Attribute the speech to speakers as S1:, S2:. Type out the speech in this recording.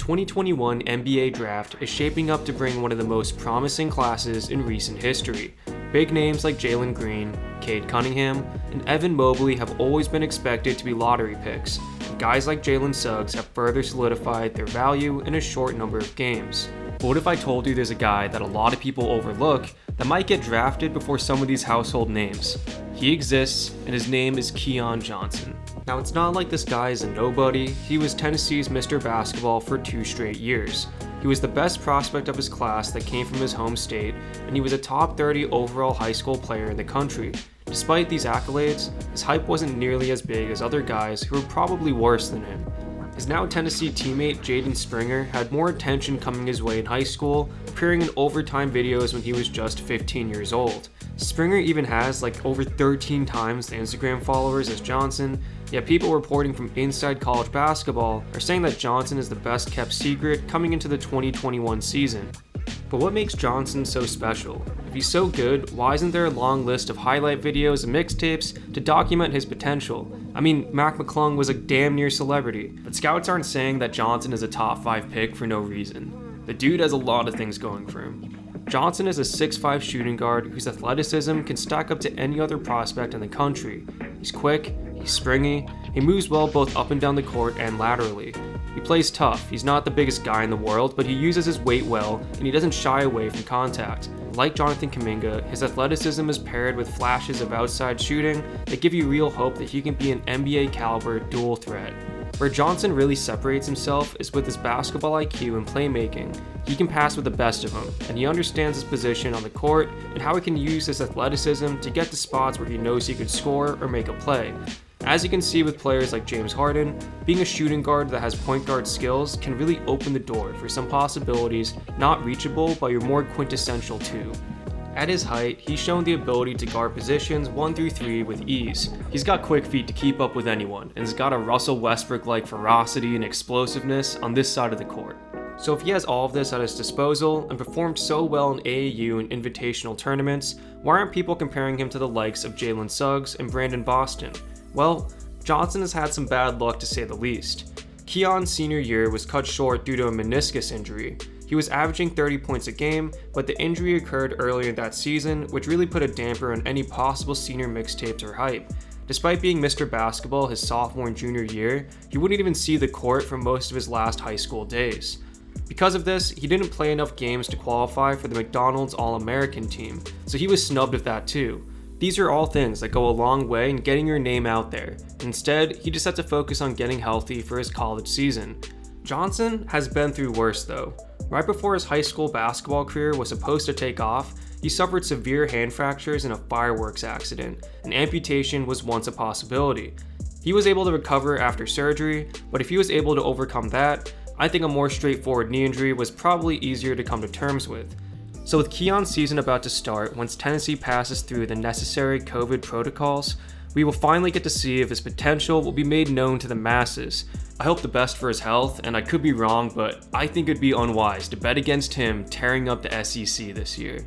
S1: 2021 NBA draft is shaping up to bring one of the most promising classes in recent history. Big names like Jalen Green, Cade Cunningham, and Evan Mobley have always been expected to be lottery picks, and guys like Jalen Suggs have further solidified their value in a short number of games. But what if I told you there's a guy that a lot of people overlook that might get drafted before some of these household names? He exists, and his name is Keon Johnson. Now, it's not like this guy is a nobody. He was Tennessee's Mr. Basketball for 2 straight years. He was the best prospect of his class that came from his home state, and he was a top 30 overall high school player in the country. Despite these accolades, his hype wasn't nearly as big as other guys who were probably worse than him. His now Tennessee teammate Jaden Springer had more attention coming his way in high school, appearing in overtime videos when he was just 15 years old. Springer even has over 13 times the Instagram followers as Johnson, yet people reporting from inside college basketball are saying that Johnson is the best kept secret coming into the 2021 season. But what makes Johnson so special? If he's so good, why isn't there a long list of highlight videos and mixtapes to document his potential? I mean, Mac McClung was a damn near celebrity, but scouts aren't saying that Johnson is a top 5 pick for no reason. The dude has a lot of things going for him. Johnson is a 6'5" shooting guard whose athleticism can stack up to any other prospect in the country. He's quick, he's springy, he moves well both up and down the court and laterally. He plays tough, he's not the biggest guy in the world, but he uses his weight well and he doesn't shy away from contact. Like Jonathan Kuminga, his athleticism is paired with flashes of outside shooting that give you real hope that he can be an NBA caliber dual threat. Where Johnson really separates himself is with his basketball IQ and playmaking. He can pass with the best of them, and he understands his position on the court and how he can use his athleticism to get to spots where he knows he could score or make a play. As you can see with players like James Harden, being a shooting guard that has point guard skills can really open the door for some possibilities not reachable by your more quintessential 2. At his height, he's shown the ability to guard positions 1 through 3 with ease. He's got quick feet to keep up with anyone, and has got a Russell Westbrook-like ferocity and explosiveness on this side of the court. So if he has all of this at his disposal and performed so well in AAU and invitational tournaments, why aren't people comparing him to the likes of Jalen Suggs and Brandon Boston? Well, Johnson has had some bad luck to say the least. Keon's senior year was cut short due to a meniscus injury. He was averaging 30 points a game, but the injury occurred earlier that season, which really put a damper on any possible senior mixtapes or hype. Despite being Mr. Basketball his sophomore and junior year, he wouldn't even see the court for most of his last high school days. Because of this, he didn't play enough games to qualify for the McDonald's All-American team, so he was snubbed of that too. These are all things that go a long way in getting your name out there. Instead, he just had to focus on getting healthy for his college season. Johnson has been through worse though. Right before his high school basketball career was supposed to take off, he suffered severe hand fractures in a fireworks accident, and amputation was once a possibility. He was able to recover after surgery, but if he was able to overcome that, I think a more straightforward knee injury was probably easier to come to terms with. So with Keon's season about to start, once Tennessee passes through the necessary COVID protocols, we will finally get to see if his potential will be made known to the masses. I hope the best for his health, and I could be wrong, but I think it'd be unwise to bet against him tearing up the SEC this year.